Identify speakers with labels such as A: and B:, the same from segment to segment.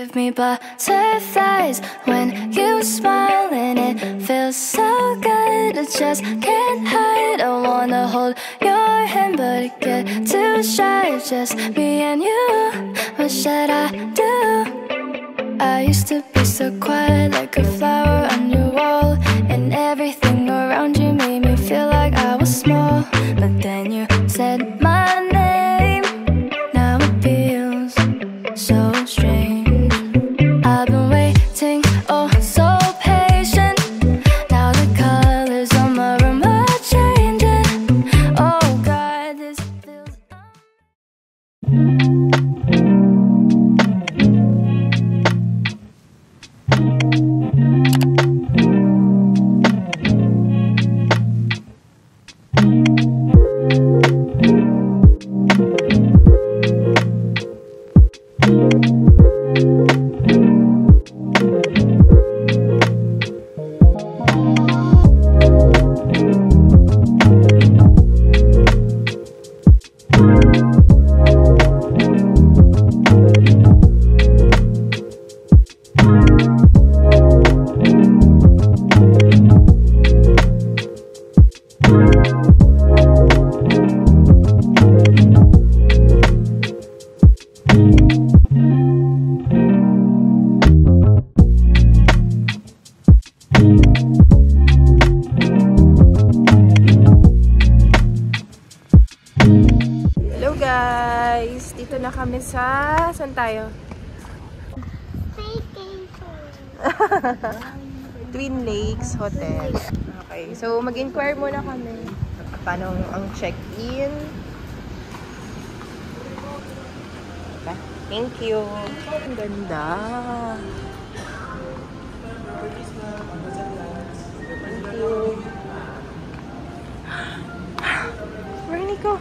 A: give me butterflies when you smile, and it feels so good. I just can't hide. I wanna hold your hand, but I get too shy. Just me and you. What should I do? I used to be so quiet, like a flower on your wall, and everything around you made me feel like I was small. But then you said my name. Now it feels so strange. I've been waiting, oh so patient. Now the colors on my room are changing. Oh God, this feels
B: dito na kami sa... Saan tayo? Twin Lakes Hotel. Okay, so mag-inquire muna kami. Paano ang check-in? Okay. Thank you. Ang ganda. Thank you. Bernie ko.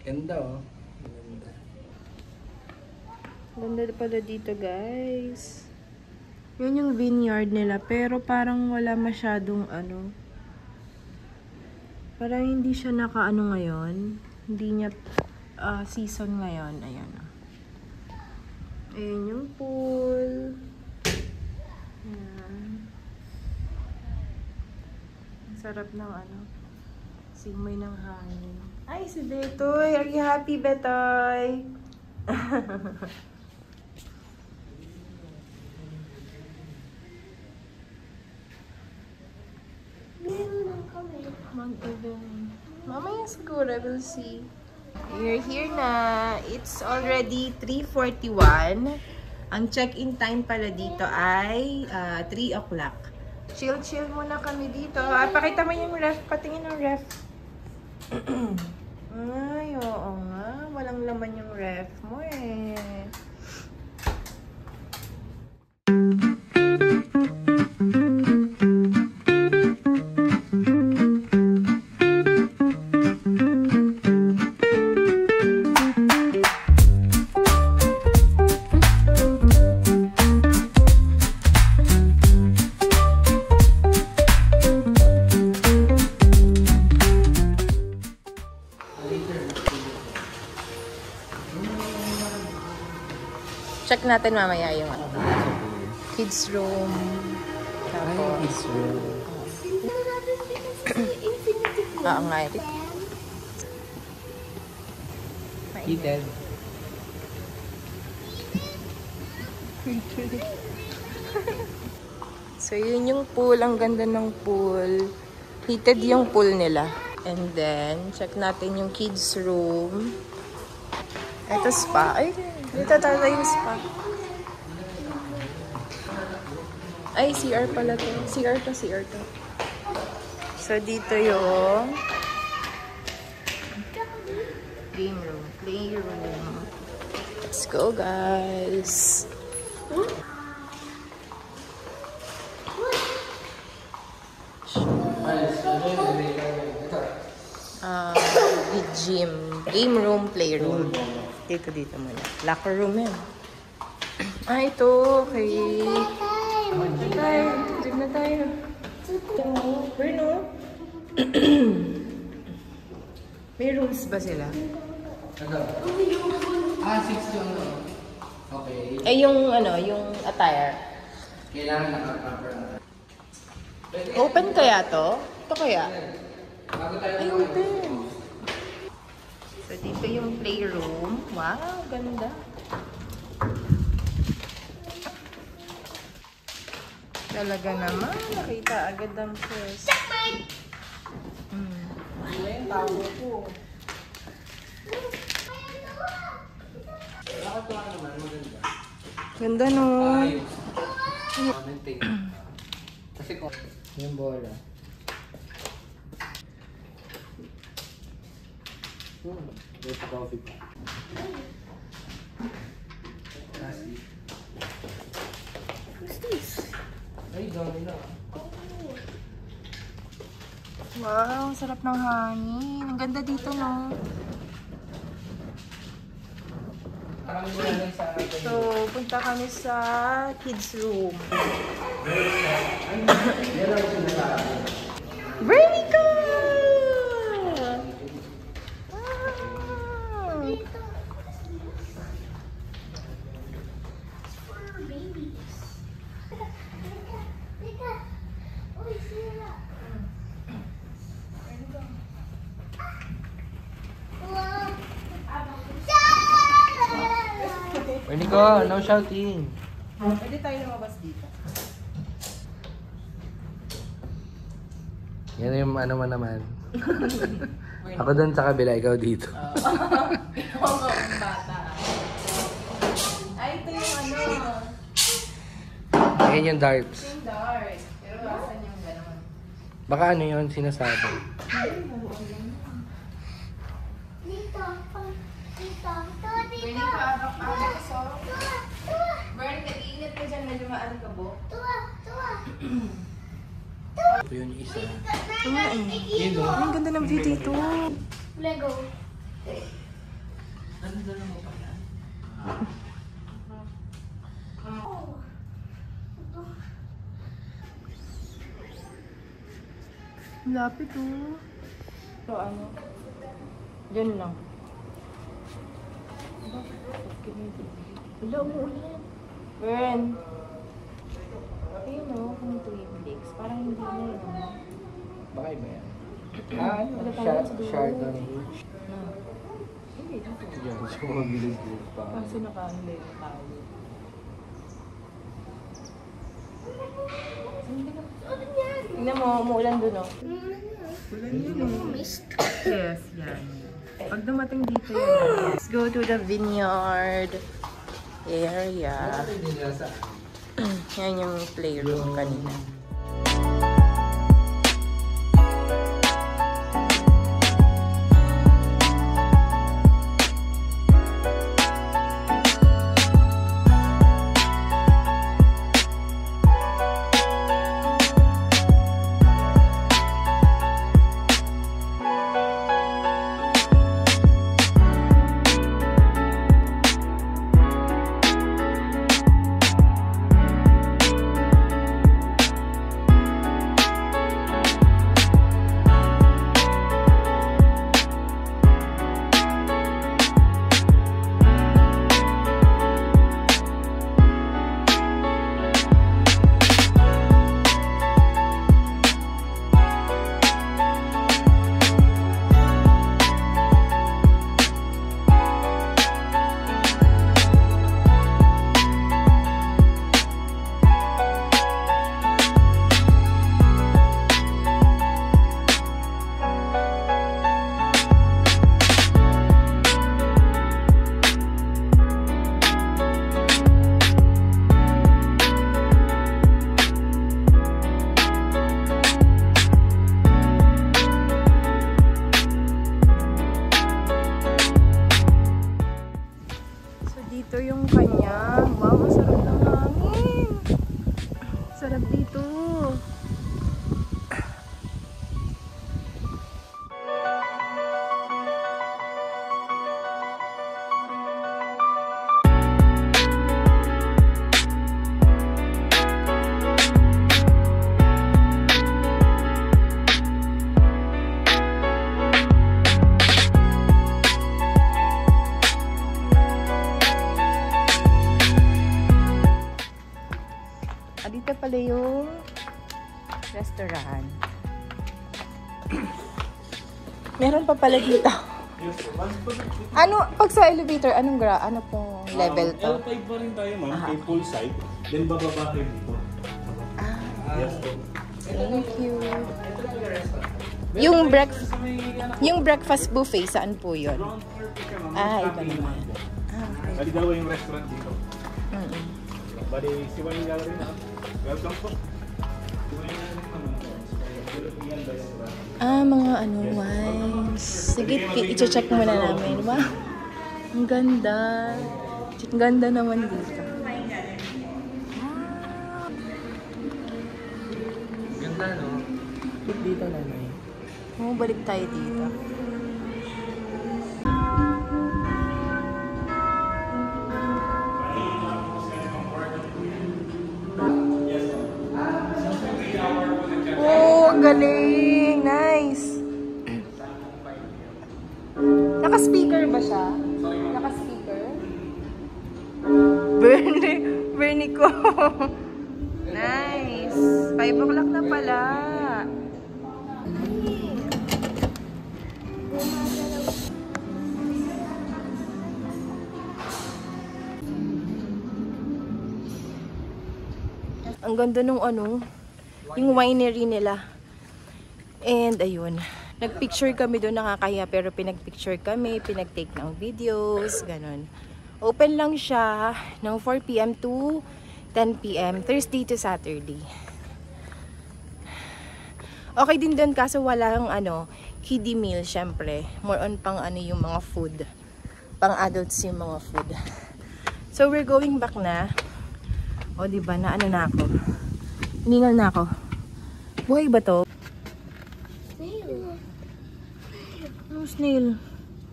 C: Ganda oh. Ganda.
B: Ganda pala dito, guys. Yun yung vineyard nila, pero parang wala masyadong ano. Parang hindi siya naka-ano ngayon. Hindi niya season ngayon. Ayan. Ayan yung pool. Ayan. Ang sarap ng ano. Simoy ng hangin. Ay, si Betoy. Are you happy, Betoy? Mamaya siguro, we'll see. We're here na. It's already 3:41. Ang check-in time pala dito ay 3 o'clock. Chill muna kami dito. Pakita mo yung ref. Patingin ng ref. Ay, oo nga. Walang laman yung ref mo eh. Check natin mamaya yung kids room. Tapos,
C: kids room.
B: oo nga.
C: Heated.
B: So, yun yung pool. Ang ganda ng pool. Heated yung pool nila. And then, check natin yung kids room. Ito spa. Ay, dito talaga yung spa. Ay, CR pala to. CR to. So, dito yung game room, playroom. Let's go, guys. Gym, game room, playroom. Dito muna. Locker room yan. Ito. Okay. Gym na tayo. Where no? May rooms ba sila?
C: Ano? 6 yung okay.
B: Eh, yung attire.
C: Kailangan naka-cover.
B: Open kaya to? Ito kaya?
C: Bago tayo
B: Ay, open. So, dito yung playroom. Wow, ganda. Talaga naman. Nakita agad ang first. Wala yung tao ko.
C: Nakatuwa naman, maganda.
B: Ganda no.
C: Ayos. Maintain. Kasi kung yung bola. There's coffee pa. Nasi.
B: What's this?
C: Ay, dami na.
B: Wow, sarap ng hangin. Ang ganda dito, no?
C: Parang mula lang sa atin.
B: So, punta kami sa kids room. Vernica!
C: Nico, no shouting.
B: Pwede tayo lumabas dito.
C: Yan yung ano man naman. Ako doon sa kabila, ikaw dito.
B: Ikaw ang bata. Ay, ito yung
C: Ayan yung darts.
B: yung dark. Pero basan yung gano'n.
C: Baka ano yun sinasabi?
B: Vernica, iingat mo dyan, medyo maalikabok.
C: Ito yung isa.
B: Yun o. Ang ganda ng view dito.
D: Lego.
C: Ano mo pa yan?
B: Lapit oh. So ano? Diyan lang. Wala, umuulan. Bern! Ayun o, kung Twin Lakes. Parang hindi na yun.
C: Baka iba yan.
B: Wala tayo sa dulo.
C: Chardonnay.
B: Hindi, dito.
C: Yan, sa mga village pa.
B: Kaso nakaanlay na tayo. Tingnan mo, umuulan dun o. Ulan yun o. Yes, yan. Pag dumating dito yun. Let's go to the vineyard area. Yan yung playroom kanina. Dito yung kanya. Wow, masarap ng hangin. Sarap dito. Dito pala yung restaurant. Meron pa pala dito. Ano, pag sa elevator, ano pong level to?
D: L5 pa rin tayo, ma'am. Kay full side. Then bababa kayo dito. Yes, po.
B: Thank you. Yung breakfast buffet, saan po yun?
D: Ground floor po siya, ma'am.
B: Iba naman. Okay.
D: Maligawa yung restaurant dito. Bali, si Wine Gallery na. Welcome po. Si Wine Gallery naman po. European restaurant.
B: Mga wines. Sige, i-check muna namin. Wow, ang ganda. Ang ganda naman dito.
C: Ganda, no?
B: Dito naman. Balik tayo dito. Oh, ang galing! Nice! Naka-speaker ba siya? Naka-speaker? Bernie ko! Nice! 5 o'clock na pala! Ang ganda nung yung winery nila. And ayun, nagpicture kami doon, nakakahiya, pero pinagpicture kami, pinagtake ng videos, ganun. Open lang siya ng 4 PM to 10 PM, Thursday to Saturday. Okay din doon kaso walang kiddie meal, syempre. More on pang yung mga food. Pang adults yung mga food. So we're going back na. O diba, na ako. Hiningal na ako. Buhay ba to?
A: Snail.
B: Ano snail?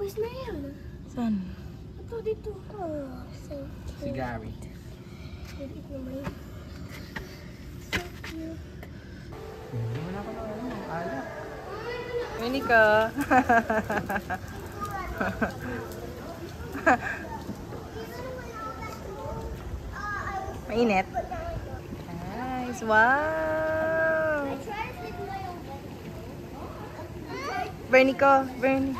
A: May snail.
B: Saan?
A: Ito dito. Oh, so
C: Si Gary.
B: Wala ko na alak. Monica. Mainit. Nice. Wow. Bernie ko. Bernie.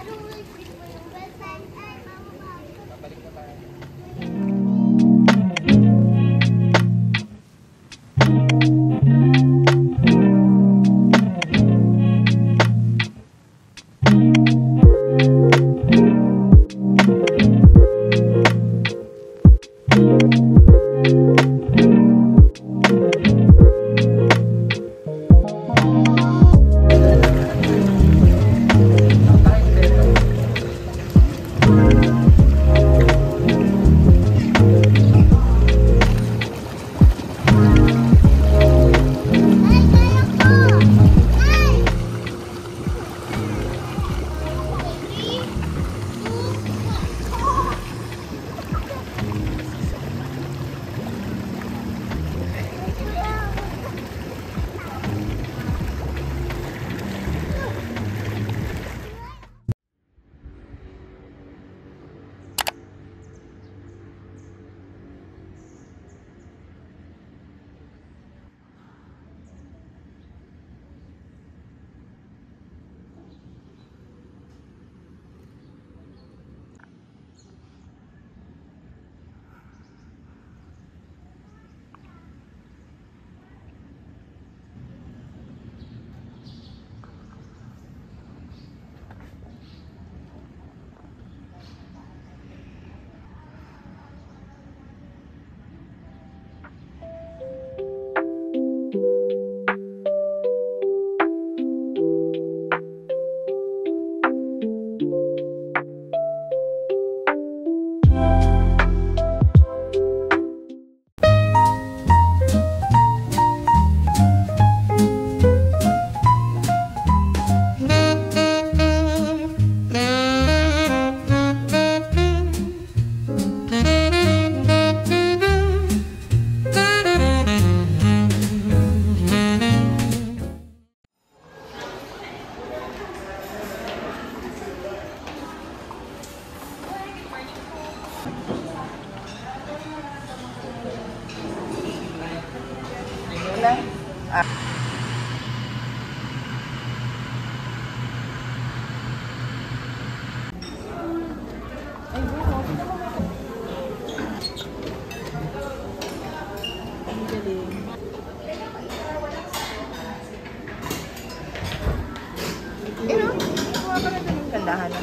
B: Kandahan na.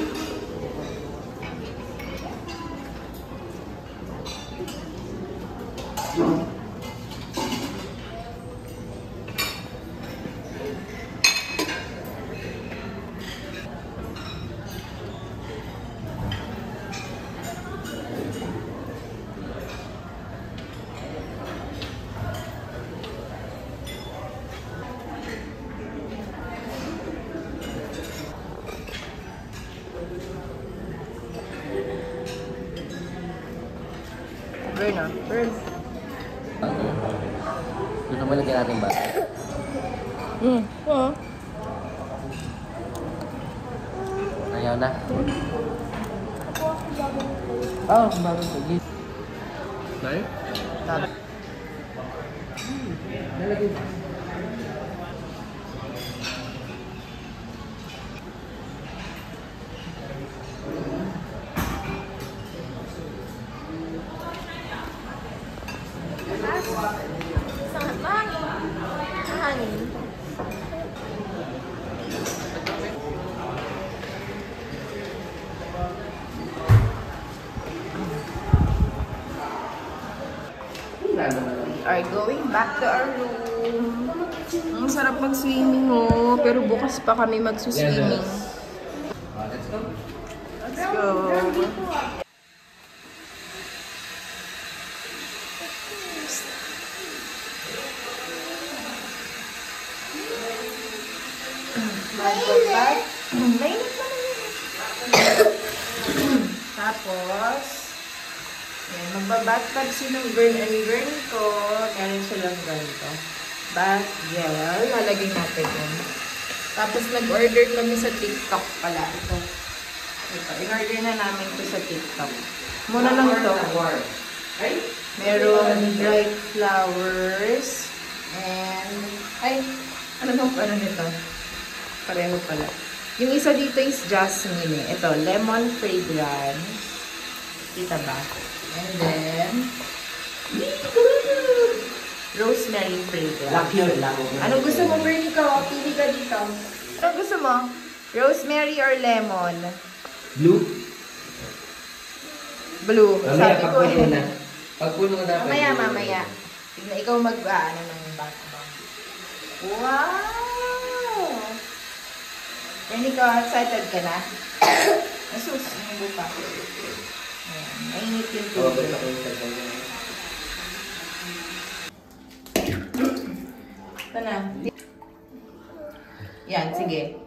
B: Burn na. Burn.
C: Gusto mo lagyan natin ba?
B: Oo.
C: Ayaw na. Oh, bago sige. Dahil?
B: Tama. Are going back to our room. Ang sarap mag-swimming oh, pero bukas pa kami magsuswimming.
C: Let's go.
B: Let's go. Mainit pa na yun. Tapos, Ayan, magbabatbad siya ng burn and burn ko. Meron siya lang ganito. Bath gel. Lalagay natin yun. Tapos nag-order kami sa TikTok pala. Ito. In-order na namin ito sa TikTok. Muna lang ito. Meron dried flowers. And, ano nito? Pareho pala. Yung isa dito is jasmine eh. Ito, lemon fragrance. Kita ba? And then, rosemary fragrance. Anong gusto mo, Bernie ko? Pili ka dito. Anong gusto mo? Rosemary or lemon?
C: Blue?
B: Blue.
C: Mamaya,
B: Sabi ko eh.
C: Pagpuno na dapat.
B: Mamaya. Tignan, ikaw mag-ano ng bata. Wow! Bernie ko, excited ka na? Asus, hindi pa. Ayan, mainit yung tubig. Ito na. Yan, sige.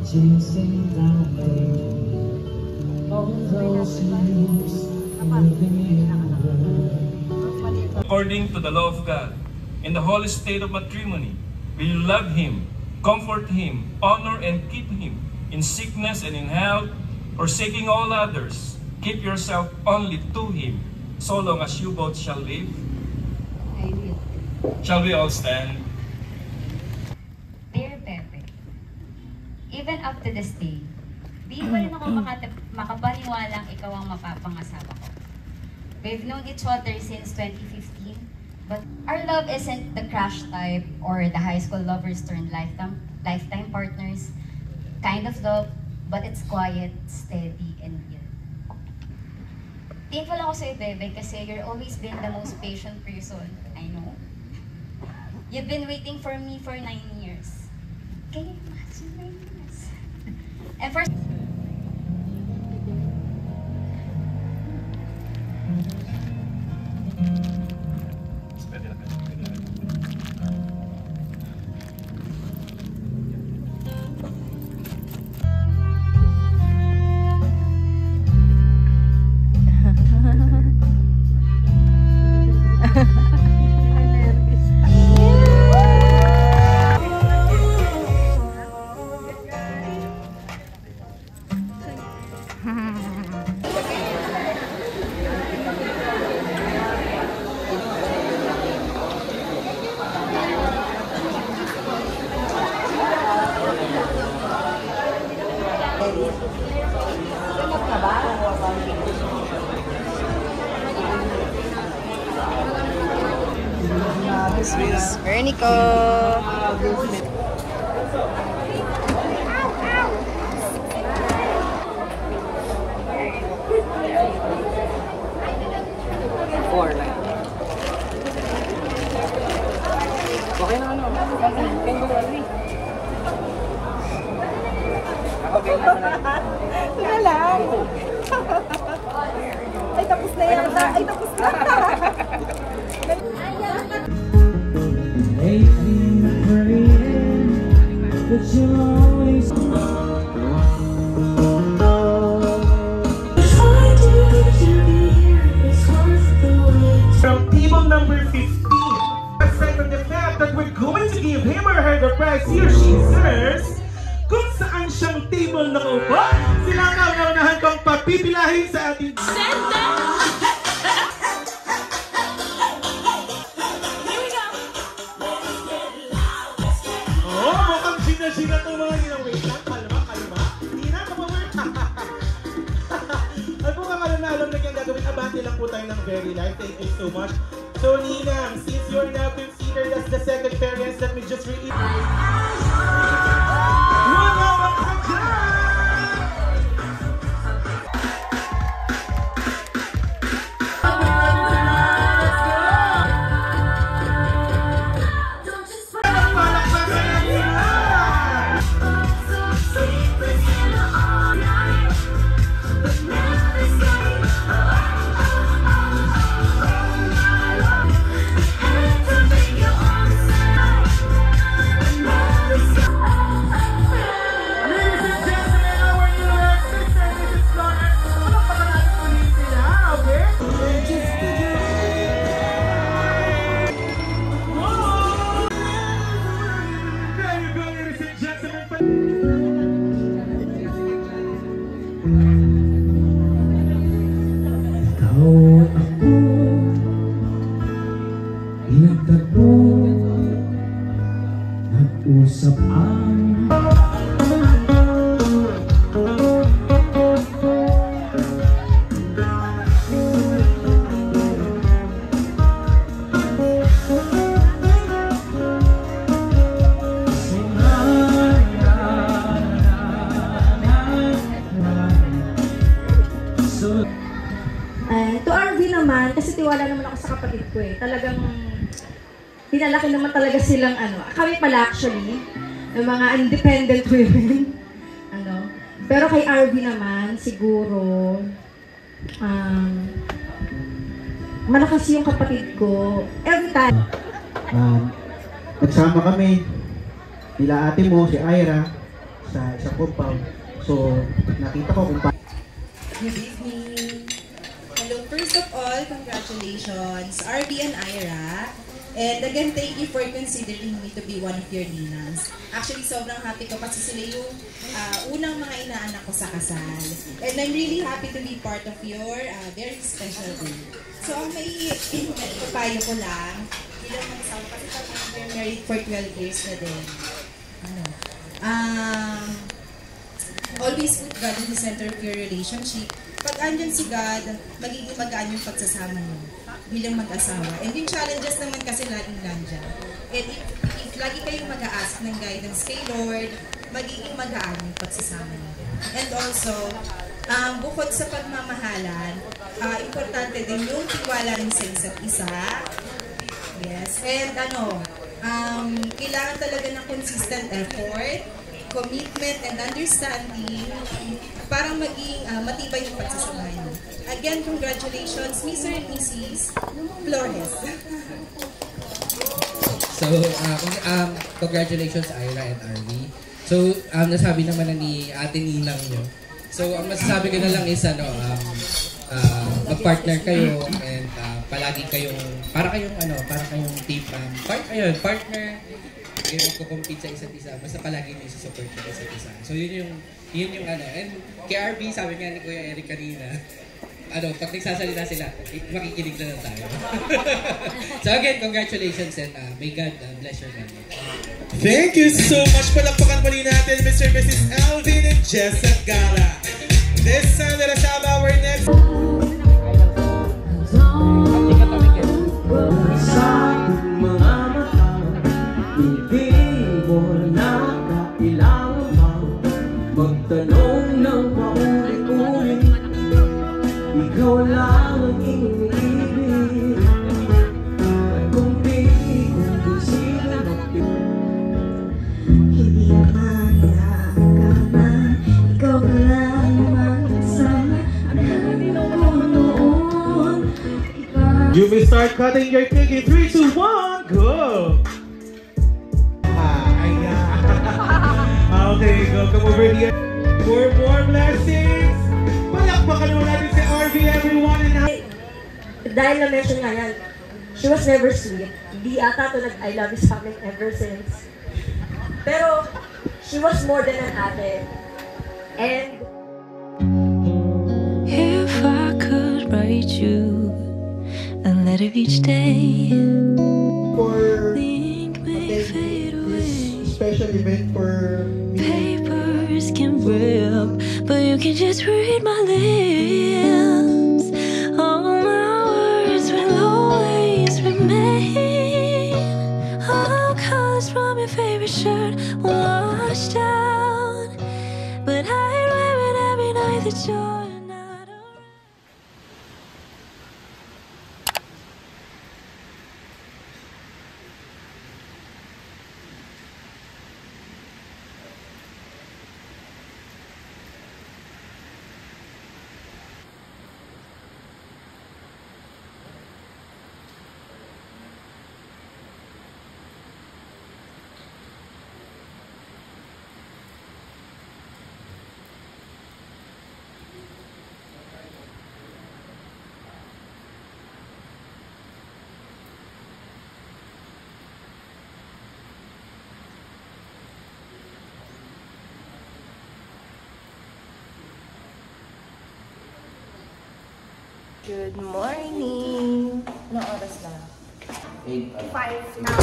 E: Chasing down According to the law of God, in the holy state of matrimony, will you love him, comfort him, honor and keep him in sickness and in health, forsaking all others, keep yourself only to him, so long as you both shall live?
F: I will.
E: Shall we all stand?
F: Dear Pepe, even up to this day, di pa rin ako makapaniwalang ikaw ang mapapangasawa ko. We've known each other since 2015, but our love isn't the crush type or the high school lovers turned lifetime partners kind of love, but it's quiet, steady, and real. Thankful ako sa'yo, Bebe, kasi you're always been the most patient person I know. You've been waiting for me for 9 years. Can you imagine 9 years? And for
B: This is Vernico.
C: Okay na ano? Okay
B: Ito na lang. Ay, tapos na yata. Ay, tapos na.
D: From table number 15, aside from the fact that we're going to give him or her the prize he or she deserves, kung saan siyang table nakaupo, sila ang naunahan kong papipilahin sa ating Oh, mukhang sina-sina itong mga ginawin lang. Kalma. Hindi na, kapamar. At kung alam na kanyang gagawin, abante lang po tayo ng very life. Thank you so much. So, Ninang, since you are now considered as the second parents, let me just read.
G: Nag-usap ang
H: to RV naman, kasi tiwala naman ako sa kapatid ko eh. Talagang pinalaki naman talaga silang kami pala actually, ng mga independent women. Pero kay RV naman, siguro, malakas yung kapatid ko. Every time.
G: nagsama kami, nila ate mo, si Ira, sa compound. So, nakita ko kung paano.
I: Good evening. Hello, first of all, congratulations, RB and Ira. And again, thank you for considering me to be one of your ninang. Actually, sobrang happy ko kasi sila yung unang mga inaanak ko sa kasal. And I'm really happy to be part of your very special day. So, ang maipapayo ko lang, bilang mag-asawa kasi we're married for 12 years na din. Always put God in the center of your relationship. Pag andyan si God, magiging magaan yung pagsasama mo bilang mag-asawa. And yung challenges naman kasi laging nandyan. And if lagi kayong mag-a-ask ng guidance kay Lord, magiging magaan yung pagsasama niyo. And also, bukod sa pagmamahalan, importante din yung tiwala rin sa isa't isa. Yes. And kailangan talaga ng consistent effort, commitment, and understanding para maging matibay yung pagsasama niyo. Again, congratulations, Mr. and Mrs. Flores.
J: So, congratulations, Ira and RV. So, nasabi naman na ni Ate Ninang nyo. So, ang masasabi ko na lang is, mag-partner kayo and palagi kayong, para kayong team, partner, kayo magko-compete sa isa't isa, basta palagi nyo isusupport yung isa't isa. So, yun yung and kay RV, sabi nga ni Kuya Eric kanina, pag nagsasalita sila, makikinig na lang tayo. So again, congratulations and may God bless your marriage.
D: Thank you so much. Palakpakan muli natin Mr. and Mrs. Alvin and Jessa Gala. This time, let us have our next...
K: Magtanong ng paulit-ulit, ikaw lang ang iniibig. At kung di sila
H: Hindi naman nakakama, ikaw ka lang mag-isama. Noon,
D: You may start cutting your cake in 3, 2, 1, go! Okay, go. Come over here for more blessings. Palakpakan mo natin si RV, everyone.
H: dahil na-mention nga yan, she was never sweet. Di ata to I love is coming ever since. Pero, she was more than an ate. And
A: if I could write you a letter each day,
G: for
A: the ink may fade away.
G: Special event for
A: Papers can rip, but you can just read my lips. All my words will always remain. All colors from your favorite shirt washed out, but I'd wear it every night that you're not around.
B: Good morning! Anong oras na?
C: 8.
B: 5 now.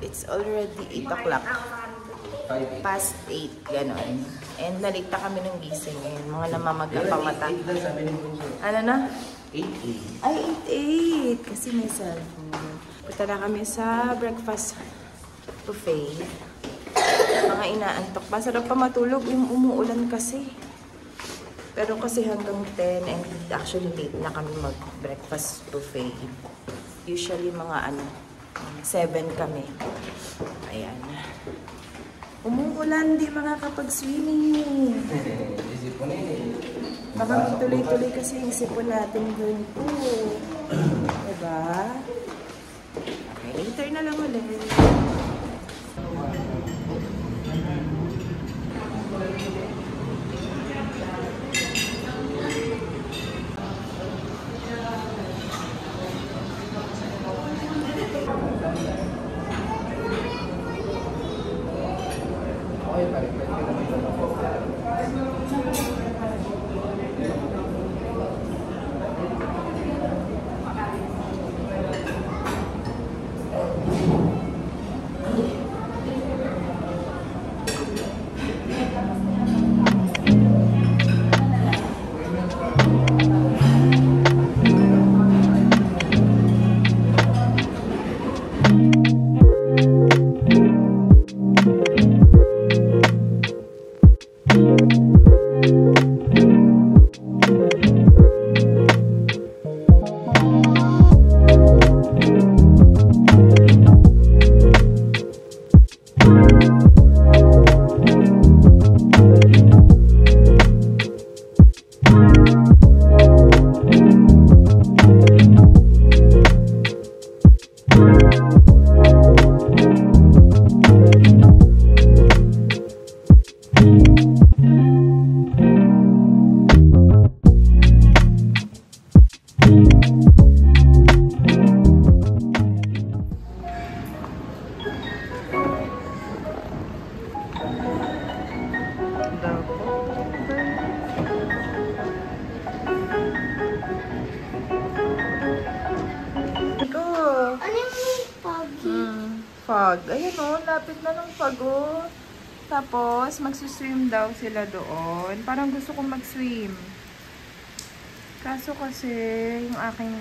B: It's already 8 o'clock. Past 8, ganon. And naligta kami ng gising ngayon. Mga namamaga pa mata. Ano na?
C: 8.
B: Ay, 8. Kasi may cellphone. Punta na kami sa breakfast buffet. Mga inaantok. Masarap pa matulog yung umuulan kasi. Pero kasi hanggang 10 and actually late na kami mag-breakfast buffet. Usually mga 7 kami. Ayan. Umuulan, di makakapag-swimming. Baka magtuloy-tuloy kasi yung sipon natin ganito. Diba? Okay, later na lang ulit. pag. Ayan o, lapit na ng pag o. Tapos, magsuswim daw sila doon. Parang gusto kong mag-swim. Kaso kasi, yung aking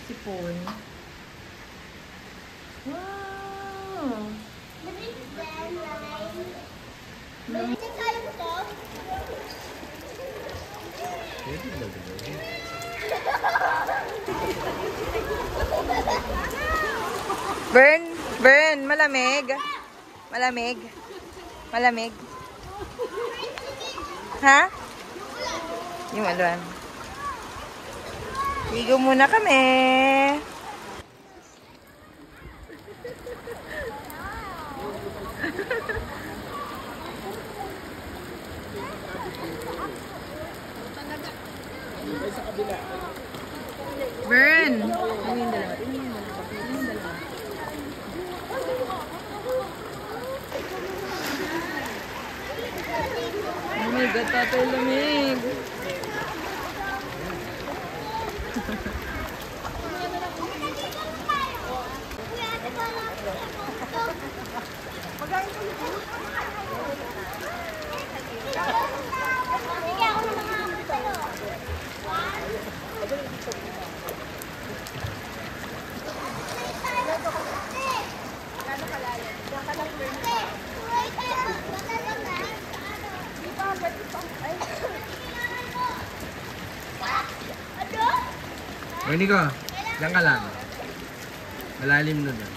B: sipon. Wow! Burn, malamig. Malamig. Malamig. Ha? Yung aluan. Ligo muna kami. Burn! Oh my God, tatay lamig.
C: Ini ko, diyan ka lang. Malalim na doon.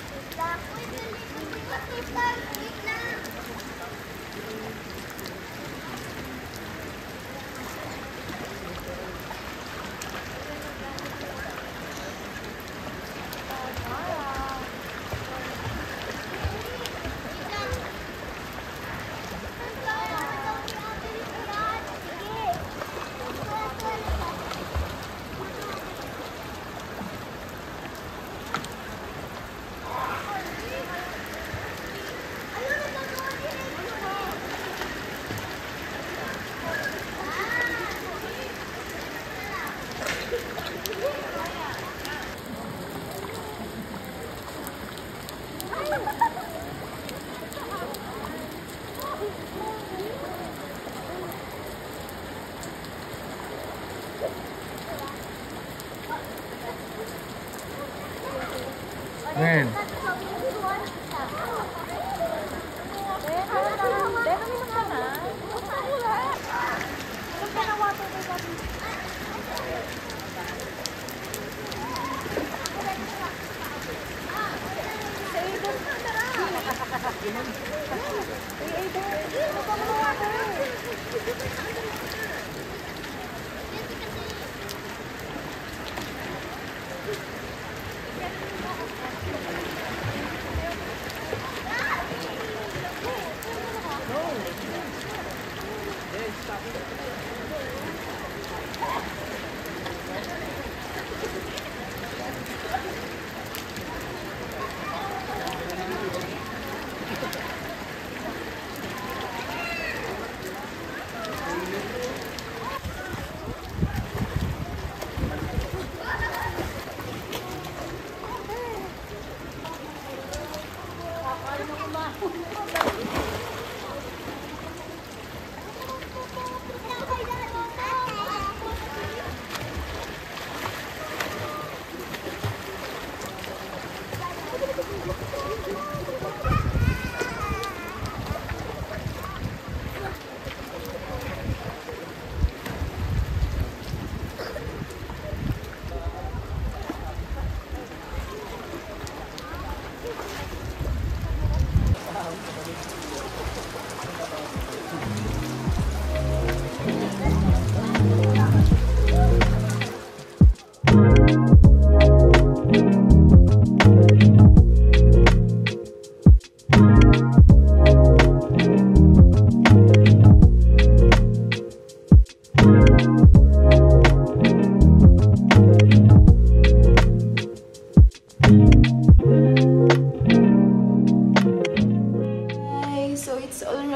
C: Ngayon.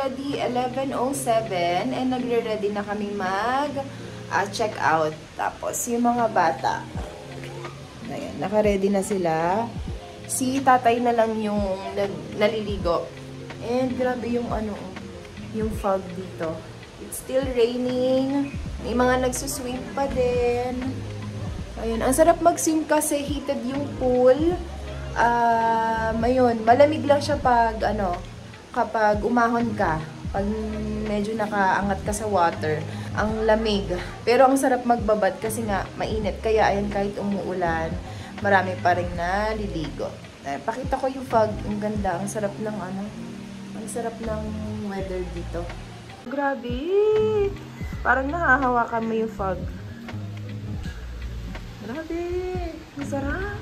C: already 11:07 and nagre-ready na kami mag-check out. Tapos yung mga bata, ayan, naka-ready na sila.
B: Si tatay na lang yung naliligo. And grabe yung yung fog dito. It's still raining. May mga nagsuswim pa din. Ayun, ang sarap mag-swim kasi heated yung pool. Ayun, malamig lang siya pag kapag umahon ka. Pag medyo nakaangat ka sa water, ang lamig. Pero ang sarap magbabad kasi nga mainit. Kaya ayun, kahit umuulan, marami pa rin naliligo. Pakita ko yung fog. Ang ganda. Ang sarap ng ang sarap ng weather dito. Grabe! Parang nahahawakan mo yung fog. Grabe! Ang sarap!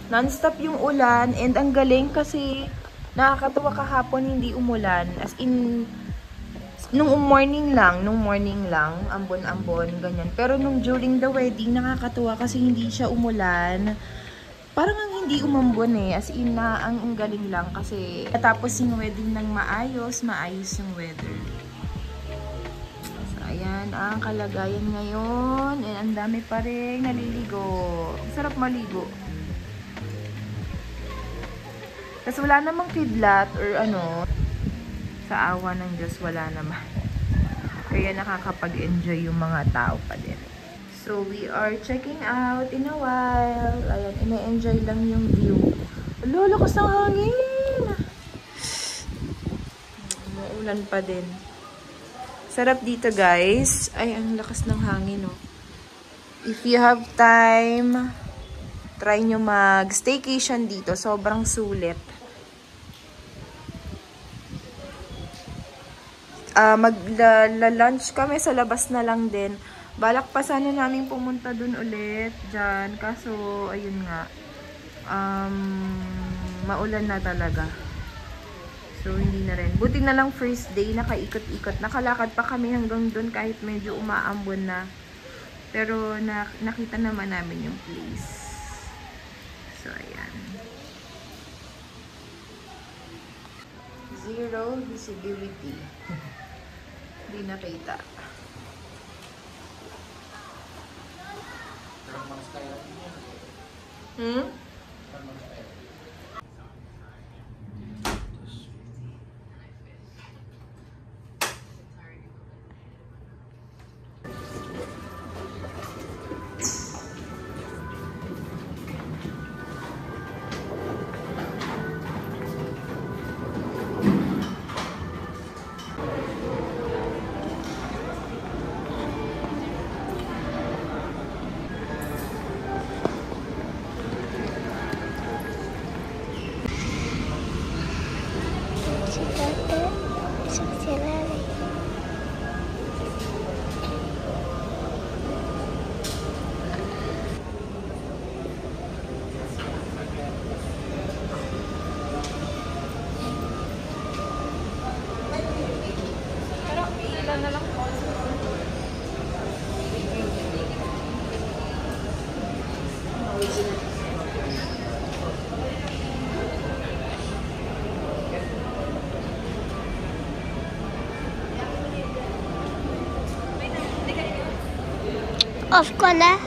B: Non-stop yung ulan and ang galing kasi nakakatuwa kahapon hindi umulan. As in, nung morning lang, ambon-ambon, ganyan. Pero nung during the wedding, nakakatuwa kasi hindi siya umulan. Parang ang hindi umambon eh. As in, ang galing lang kasi tapos yung wedding ng maayos yung weather. So, ayan ang kalagayan ngayon. And ang dami pa rin naliligo. Sarap maligo. Kasi wala namang kidlat or sa awa ng Diyos wala naman. Kaya nakakapag-enjoy yung mga tao pa din. So, we are checking out in a while. Ayan, ina-enjoy lang yung view. Lolo, lakas ng hangin! Maulan pa din. Sarap dito, guys. Ay, ang lakas ng hangin, oh. If you have time, try nyo mag-staycation dito. Sobrang sulit. Magla-lunch kami sa labas na lang din. Balak pa sana namin pumunta dun ulit dyan. Kaso, ayun nga. Maulan na talaga. So, hindi na rin. Buti na lang first day, nakaikot-ikot. Nakalakad pa kami hanggang dun kahit medyo umaambon na. Pero, nakita naman namin yung place. So, ayan. Zero visibility. Hindi nakita.
L: Off ko na.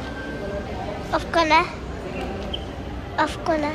L: Off ko na. Off ko na.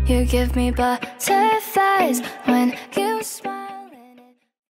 A: You give me butterflies when you smile.